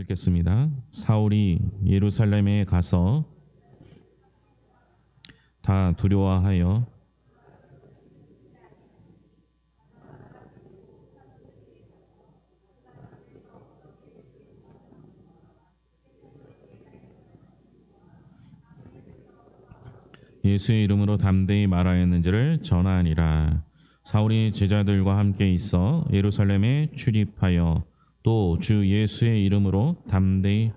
읽겠습니다. 사울이 예루살렘에 가서 다 두려워하여 예수의 이름으로 담대히 말하였는지를 전하니라. 사울이 제자들과 함께 있어 예루살렘에 출입하여 또 주 예수의 이름으로 담대히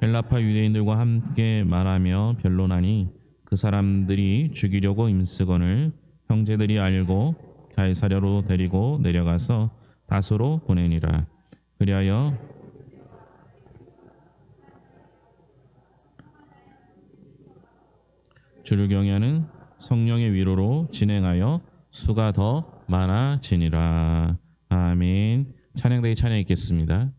헬라파 유대인들과 함께 말하며 변론하니 그 사람들이 죽이려고 임쓰건을 형제들이 알고 가이사랴로 데리고 내려가서 다소로 보내니라. 그리하여 주를 경외하는 성령의 위로로 진행하여 수가 더 많아지니라. 아멘. 찬양대에 찬양 있겠습니다.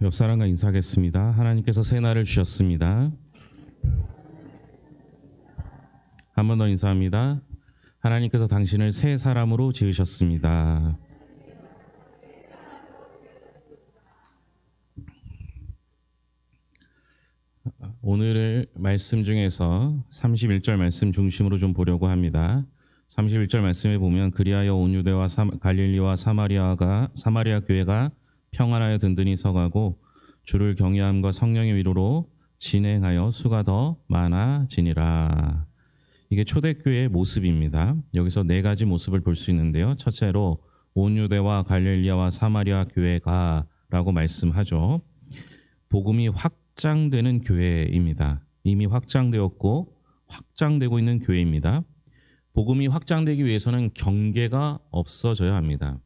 옆 사람과 인사하겠습니다. 하나님께서 새 날을 주셨습니다. 한 번 더 인사합니다. 하나님께서 당신을 새 사람으로 지으셨습니다. 오늘 말씀 중에서 31절 말씀 중심으로 좀 보려고 합니다. 31절 말씀에 보면 그리하여 온 유대와 갈릴리와 사마리아 교회가 평안하여 든든히 서가고 주를 경외함과 성령의 위로로 진행하여 수가 더 많아지니라. 이게 초대교회의 모습입니다. 여기서 네 가지 모습을 볼 수 있는데요. 첫째로 온 유대와 갈릴리와 사마리아 교회가 라고 말씀하죠. 복음이 확장되는 교회입니다. 이미 확장되었고 확장되고 있는 교회입니다. 복음이 확장되기 위해서는 경계가 없어져야 합니다.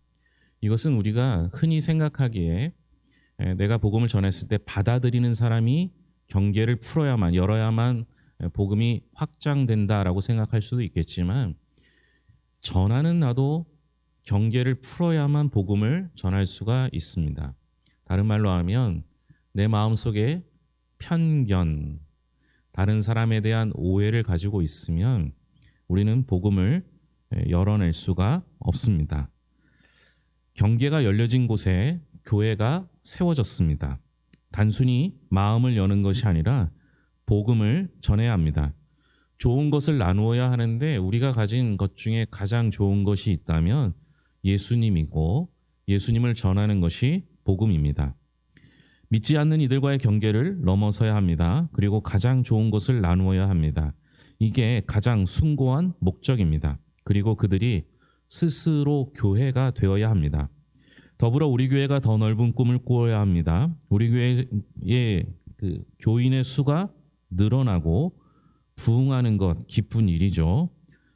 이것은 우리가 흔히 생각하기에 내가 복음을 전했을 때 받아들이는 사람이 경계를 풀어야만, 열어야만 복음이 확장된다라고 생각할 수도 있겠지만, 전하는 나도 경계를 풀어야만 복음을 전할 수가 있습니다. 다른 말로 하면 내 마음속에 편견, 다른 사람에 대한 오해를 가지고 있으면 우리는 복음을 열어낼 수가 없습니다. 경계가 열려진 곳에 교회가 세워졌습니다. 단순히 마음을 여는 것이 아니라 복음을 전해야 합니다. 좋은 것을 나누어야 하는데 우리가 가진 것 중에 가장 좋은 것이 있다면 예수님이고 예수님을 전하는 것이 복음입니다. 믿지 않는 이들과의 경계를 넘어서야 합니다. 그리고 가장 좋은 것을 나누어야 합니다. 이게 가장 숭고한 목적입니다. 그리고 그들이 스스로 교회가 되어야 합니다. 더불어 우리 교회가 더 넓은 꿈을 꾸어야 합니다. 우리 교회의 교인의 수가 늘어나고 부흥하는 것 기쁜 일이죠.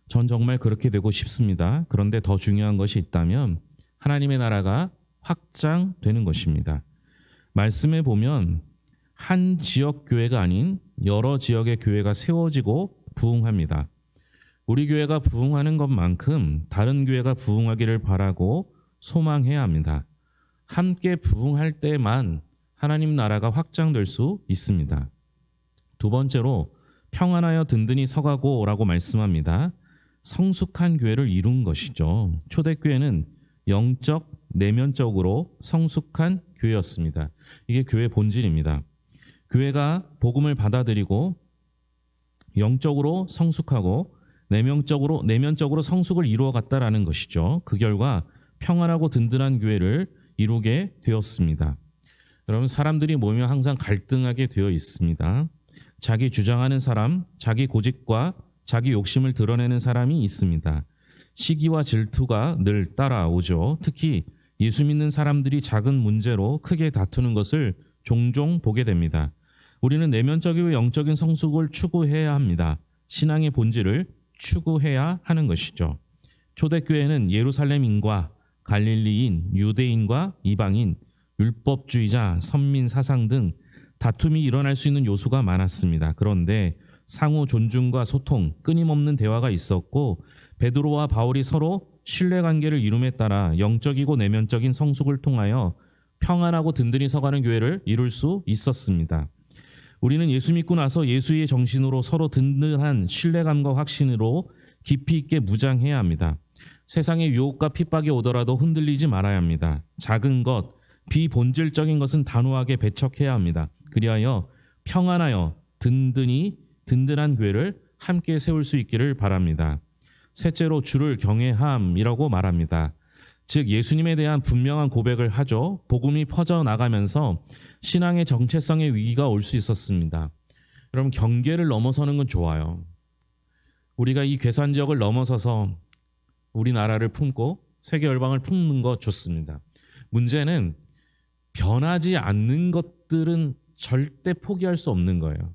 전 정말 그렇게 되고 싶습니다. 그런데 더 중요한 것이 있다면 하나님의 나라가 확장되는 것입니다. 말씀에 보면 한 지역 교회가 아닌 여러 지역의 교회가 세워지고 부흥합니다. 우리 교회가 부흥하는 것만큼 다른 교회가 부흥하기를 바라고 소망해야 합니다. 함께 부흥할 때만 하나님 나라가 확장될 수 있습니다. 두 번째로 평안하여 든든히 서가고 라고 말씀합니다. 성숙한 교회를 이룬 것이죠. 초대교회는 영적, 내면적으로 성숙한 교회였습니다. 이게 교회의 본질입니다. 교회가 복음을 받아들이고 영적으로 성숙하고 내면적으로 성숙을 이루어갔다라는 것이죠. 그 결과 평안하고 든든한 교회를 이루게 되었습니다. 여러분, 사람들이 모이면 항상 갈등하게 되어 있습니다. 자기 주장하는 사람, 자기 고집과 자기 욕심을 드러내는 사람이 있습니다. 시기와 질투가 늘 따라오죠. 특히 예수 믿는 사람들이 작은 문제로 크게 다투는 것을 종종 보게 됩니다. 우리는 내면적이고 영적인 성숙을 추구해야 합니다. 신앙의 본질을 추구해야 하는 것이죠. 초대교회는 예루살렘인과 갈릴리인, 유대인과 이방인, 율법주의자, 선민, 사상 등 다툼이 일어날 수 있는 요소가 많았습니다. 그런데 상호 존중과 소통, 끊임없는 대화가 있었고 베드로와 바울이 서로 신뢰관계를 이룸에 따라 영적이고 내면적인 성숙을 통하여 평안하고 든든히 서가는 교회를 이룰 수 있었습니다. 우리는 예수 믿고 나서 예수의 정신으로 서로 든든한 신뢰감과 확신으로 깊이 있게 무장해야 합니다. 세상의 유혹과 핍박이 오더라도 흔들리지 말아야 합니다. 작은 것, 비본질적인 것은 단호하게 배척해야 합니다. 그리하여 평안하여 든든한 교회를 함께 세울 수 있기를 바랍니다. 셋째로 주를 경외함이라고 말합니다. 즉 예수님에 대한 분명한 고백을 하죠. 복음이 퍼져나가면서 신앙의 정체성의 위기가 올 수 있었습니다. 여러분, 경계를 넘어서는 건 좋아요. 우리가 이 괴산 지역을 넘어서서 우리나라를 품고 세계 열방을 품는 거 좋습니다. 문제는 변하지 않는 것들은 절대 포기할 수 없는 거예요.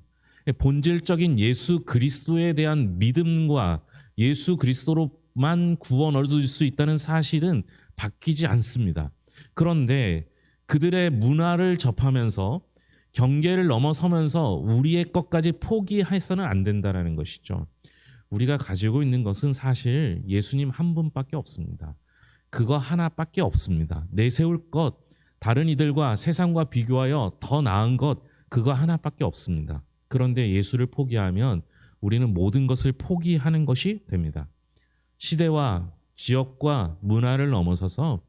본질적인 예수 그리스도에 대한 믿음과 예수 그리스도로만 구원 얻을 수 있다는 사실은 바뀌지 않습니다. 그런데 그들의 문화를 접하면서 경계를 넘어서면서 우리의 것까지 포기해서는 안 된다는 것이죠. 우리가 가지고 있는 것은 사실 예수님 한 분밖에 없습니다. 그거 하나밖에 없습니다. 내세울 것, 다른 이들과 세상과 비교하여 더 나은 것 그거 하나밖에 없습니다. 그런데 예수를 포기하면 우리는 모든 것을 포기하는 것이 됩니다. 시대와 지역과 문화를 넘어서서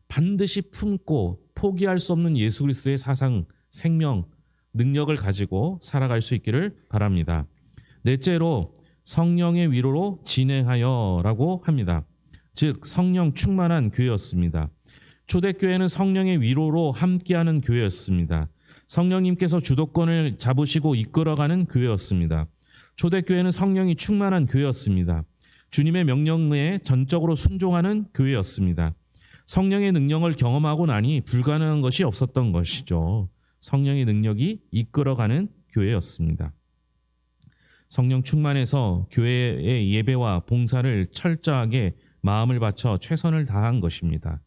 반드시 품고 포기할 수 없는 예수 그리스도의 사상, 생명, 능력을 가지고 살아갈 수 있기를 바랍니다. 넷째로 성령의 위로로 진행하여라고 합니다. 즉 성령 충만한 교회였습니다. 초대교회는 성령의 위로로 함께하는 교회였습니다. 성령님께서 주도권을 잡으시고 이끌어가는 교회였습니다. 초대교회는 성령이 충만한 교회였습니다. 주님의 명령에 전적으로 순종하는 교회였습니다. 성령의 능력을 경험하고 나니 불가능한 것이 없었던 것이죠. 성령의 능력이 이끌어가는 교회였습니다. 성령 충만해서 교회의 예배와 봉사를 철저하게 마음을 바쳐 최선을 다한 것입니다.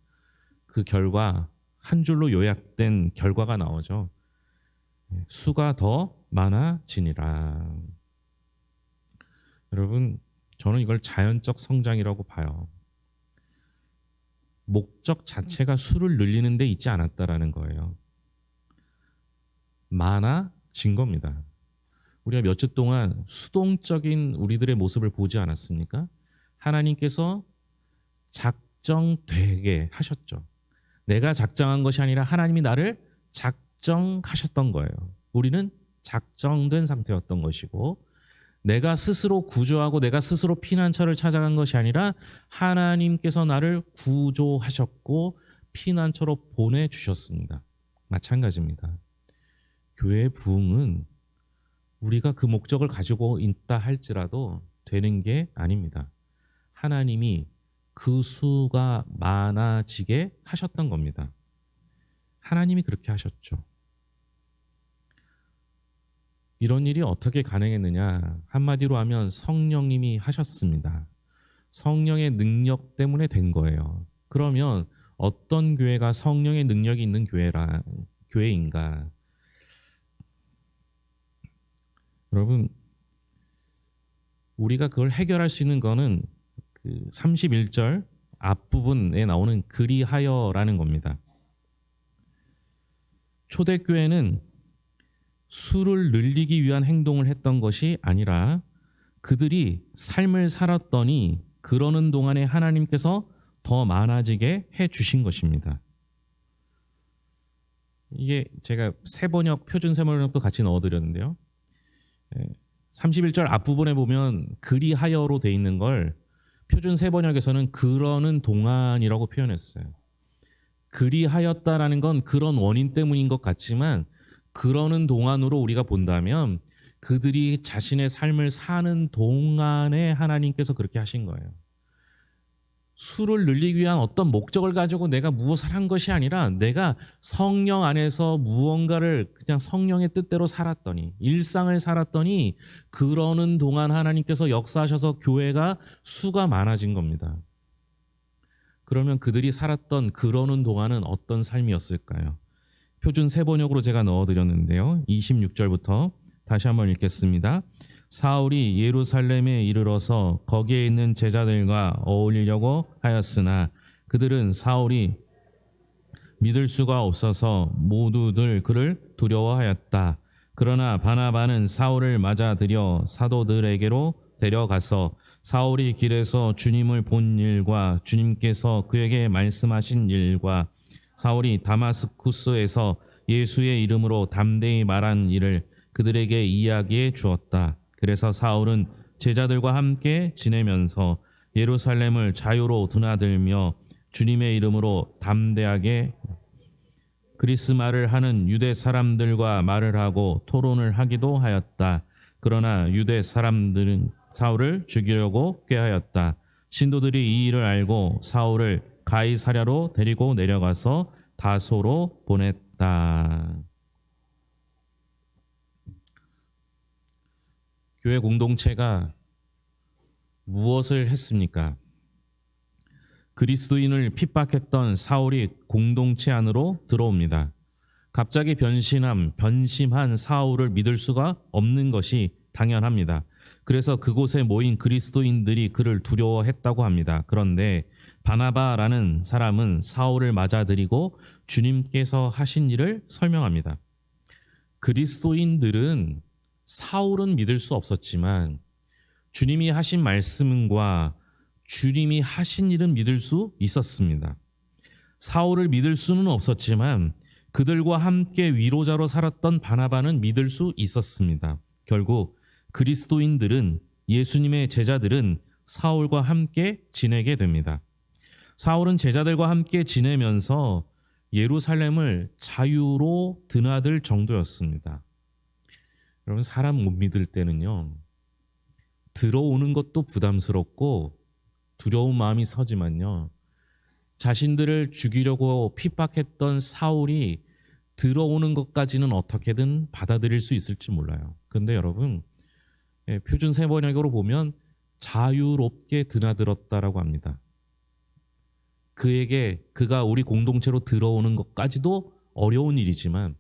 그 결과 한 줄로 요약된 결과가 나오죠. 수가 더 많아지니라. 여러분, 저는 이걸 자연적 성장이라고 봐요. 목적 자체가 수를 늘리는 데 있지 않았다라는 거예요. 많아진 겁니다. 우리가 몇 주 동안 수동적인 우리들의 모습을 보지 않았습니까? 하나님께서 작정되게 하셨죠. 내가 작정한 것이 아니라 하나님이 나를 작정하셨던 거예요. 우리는 작정된 상태였던 것이고, 내가 스스로 구조하고 내가 스스로 피난처를 찾아간 것이 아니라 하나님께서 나를 구조하셨고 피난처로 보내주셨습니다. 마찬가지입니다. 교회의 부흥은 우리가 그 목적을 가지고 있다 할지라도 되는 게 아닙니다. 하나님이 그 수가 많아지게 하셨던 겁니다. 하나님이 그렇게 하셨죠. 이런 일이 어떻게 가능했느냐? 한마디로 하면 성령님이 하셨습니다. 성령의 능력 때문에 된 거예요. 그러면 어떤 교회가 성령의 능력이 있는 교회인가? 여러분, 우리가 그걸 해결할 수 있는 거는 그 31절 앞부분에 나오는 그리하여라는 겁니다. 초대교회는 수를 늘리기 위한 행동을 했던 것이 아니라 그들이 삶을 살았더니 그러는 동안에 하나님께서 더 많아지게 해 주신 것입니다. 이게 제가 표준 세번역도 같이 넣어드렸는데요. 31절 앞부분에 보면 그리하여로 돼 있는 걸 표준 세번역에서는 그러는 동안이라고 표현했어요. 그리하였다라는 건 그런 원인 때문인 것 같지만 그러는 동안으로 우리가 본다면 그들이 자신의 삶을 사는 동안에 하나님께서 그렇게 하신 거예요. 수를 늘리기 위한 어떤 목적을 가지고 내가 무엇을 한 것이 아니라 내가 성령 안에서 무언가를 그냥 성령의 뜻대로 살았더니, 일상을 살았더니 그러는 동안 하나님께서 역사하셔서 교회가 수가 많아진 겁니다. 그러면 그들이 살았던 그러는 동안은 어떤 삶이었을까요? 표준 세번역으로 제가 넣어드렸는데요. 26절부터 다시 한번 읽겠습니다. 사울이 예루살렘에 이르러서 거기에 있는 제자들과 어울리려고 하였으나 그들은 사울이 믿을 수가 없어서 모두들 그를 두려워하였다. 그러나 바나바는 사울을 맞아들여 사도들에게로 데려가서 사울이 길에서 주님을 본 일과 주님께서 그에게 말씀하신 일과 사울이 다마스쿠스에서 예수의 이름으로 담대히 말한 일을 그들에게 이야기해 주었다. 그래서 사울은 제자들과 함께 지내면서 예루살렘을 자유로 드나들며 주님의 이름으로 담대하게 그리스 말을 하는 유대 사람들과 말을 하고 토론을 하기도 하였다. 그러나 유대 사람들은 사울을 죽이려고 꾀하였다. 신도들이 이 일을 알고 사울을 가이사랴로 데리고 내려가서 다소로 보냈다. 교회 공동체가 무엇을 했습니까? 그리스도인을 핍박했던 사울이 공동체 안으로 들어옵니다. 갑자기 변심한 사울을 믿을 수가 없는 것이 당연합니다. 그래서 그곳에 모인 그리스도인들이 그를 두려워했다고 합니다. 그런데 바나바라는 사람은 사울을 맞아들이고 주님께서 하신 일을 설명합니다. 그리스도인들은 사울은 믿을 수 없었지만 주님이 하신 말씀과 주님이 하신 일은 믿을 수 있었습니다. 사울을 믿을 수는 없었지만 그들과 함께 위로자로 살았던 바나바는 믿을 수 있었습니다. 결국 그리스도인들은, 예수님의 제자들은 사울과 함께 지내게 됩니다. 사울은 제자들과 함께 지내면서 예루살렘을 자유로 드나들 정도였습니다. 여러분, 사람 못 믿을 때는요, 들어오는 것도 부담스럽고 두려운 마음이 서지만요, 자신들을 죽이려고 핍박했던 사울이 들어오는 것까지는 어떻게든 받아들일 수 있을지 몰라요. 그런데 여러분, 표준 세번역으로 보면 자유롭게 드나들었다라고 합니다. 그가 우리 공동체로 들어오는 것까지도 어려운 일이지만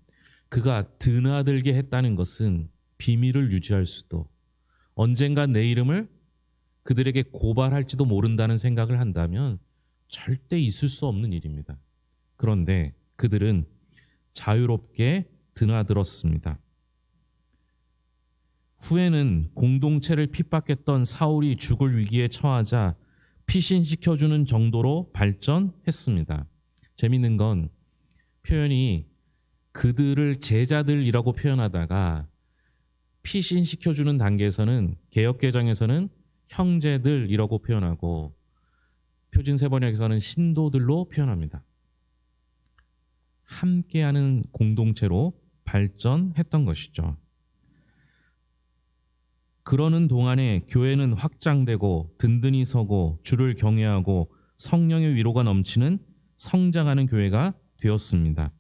그가 드나들게 했다는 것은 비밀을 유지할 수도, 언젠가 내 이름을 그들에게 고발할지도 모른다는 생각을 한다면 절대 있을 수 없는 일입니다. 그런데 그들은 자유롭게 드나들었습니다. 후에는 공동체를 핍박했던 사울이 죽을 위기에 처하자 피신시켜주는 정도로 발전했습니다. 재밌는 건 표현이 그들을 제자들이라고 표현하다가 피신시켜주는 단계에서는, 개역개정에서는 형제들이라고 표현하고 표준세번역에서는 신도들로 표현합니다. 함께하는 공동체로 발전했던 것이죠. 그러는 동안에 교회는 확장되고 든든히 서고 주를 경외하고 성령의 위로가 넘치는 성장하는 교회가 되었습니다.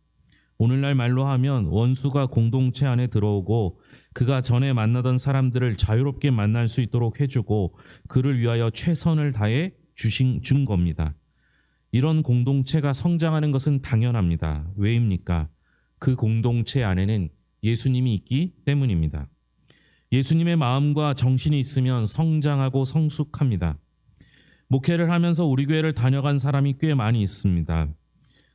오늘날 말로 하면 원수가 공동체 안에 들어오고 그가 전에 만나던 사람들을 자유롭게 만날 수 있도록 해주고 그를 위하여 최선을 다해 준 겁니다. 이런 공동체가 성장하는 것은 당연합니다. 왜입니까? 그 공동체 안에는 예수님이 있기 때문입니다. 예수님의 마음과 정신이 있으면 성장하고 성숙합니다. 목회를 하면서 우리 교회를 다녀간 사람이 꽤 많이 있습니다.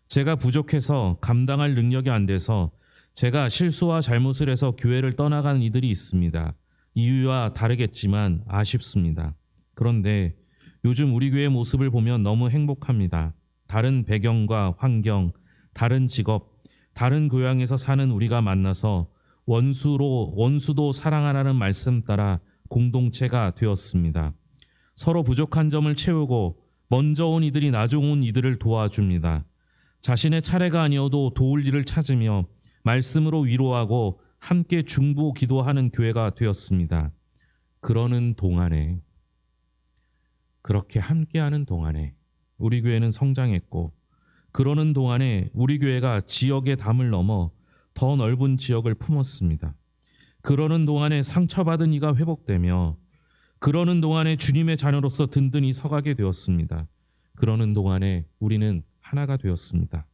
제가 부족해서 감당할 능력이 안 돼서 제가 실수와 잘못을 해서 교회를 떠나간 이들이 있습니다. 이유와 다르겠지만 아쉽습니다. 그런데 요즘 우리 교회의 모습을 보면 너무 행복합니다. 다른 배경과 환경, 다른 직업, 다른 교양에서 사는 우리가 만나서 원수도 사랑하라는 말씀 따라 공동체가 되었습니다. 서로 부족한 점을 채우고 먼저 온 이들이 나중 온 이들을 도와줍니다. 자신의 차례가 아니어도 도울 일을 찾으며 말씀으로 위로하고 함께 중보 기도하는 교회가 되었습니다. 그렇게 함께하는 동안에 우리 교회는 성장했고, 그러는 동안에 우리 교회가 지역의 담을 넘어 더 넓은 지역을 품었습니다. 그러는 동안에 상처받은 이가 회복되며, 그러는 동안에 주님의 자녀로서 든든히 서가게 되었습니다. 그러는 동안에 우리는 하나가 되었습니다.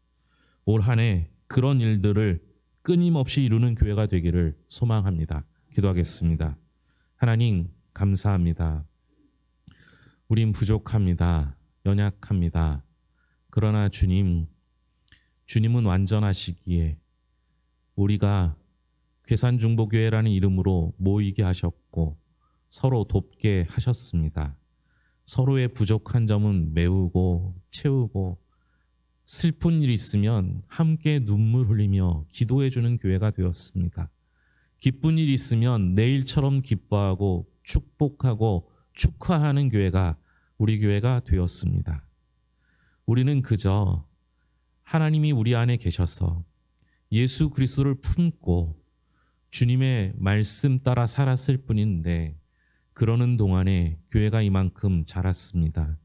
올 한 해 그런 일들을 끊임없이 이루는 교회가 되기를 소망합니다. 기도하겠습니다. 하나님, 감사합니다. 우린 부족합니다. 연약합니다. 그러나 주님은 완전하시기에 우리가 괴산중보교회라는 이름으로 모이게 하셨고 서로 돕게 하셨습니다. 서로의 부족한 점은 메우고 채우고 슬픈 일이 있으면 함께 눈물 흘리며 기도해주는 교회가 되었습니다. 기쁜 일이 있으면 내일처럼 기뻐하고 축복하고 축하하는 교회가 우리 교회가 되었습니다. 우리는 그저 하나님이 우리 안에 계셔서 예수 그리스도를 품고 주님의 말씀 따라 살았을 뿐인데, 그러는 동안에 교회가 이만큼 자랐습니다.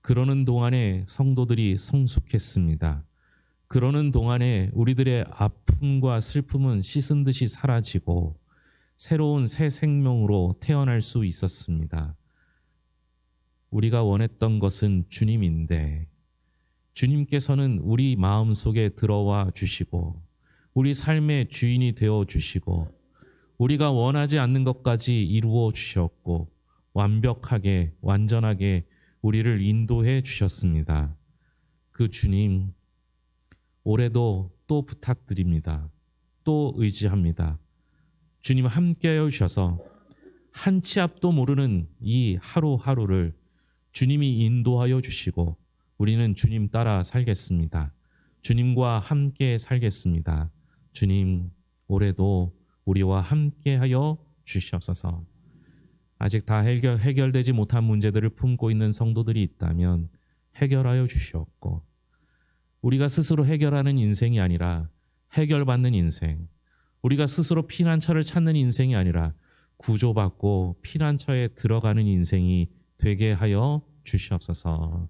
그러는 동안에 성도들이 성숙했습니다. 그러는 동안에 우리들의 아픔과 슬픔은 씻은 듯이 사라지고 새로운 새 생명으로 태어날 수 있었습니다. 우리가 원했던 것은 주님인데 주님께서는 우리 마음속에 들어와 주시고 우리 삶의 주인이 되어 주시고 우리가 원하지 않는 것까지 이루어 주셨고 완벽하게 완전하게 우리를 인도해 주셨습니다. 그 주님, 올해도 또 부탁드립니다. 또 의지합니다. 주님 함께하여 주셔서 한 치 앞도 모르는 이 하루하루를 주님이 인도하여 주시고 우리는 주님 따라 살겠습니다. 주님과 함께 살겠습니다. 주님, 올해도 우리와 함께하여 주시옵소서. 아직 다 해결되지 못한 문제들을 품고 있는 성도들이 있다면 해결하여 주시옵고, 우리가 스스로 해결하는 인생이 아니라 해결받는 인생, 우리가 스스로 피난처를 찾는 인생이 아니라 구조받고 피난처에 들어가는 인생이 되게 하여 주시옵소서.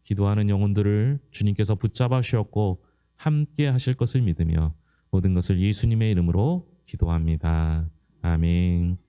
기도하는 영혼들을 주님께서 붙잡아 주셨고 함께 하실 것을 믿으며 모든 것을 예수님의 이름으로 기도합니다. 아멘.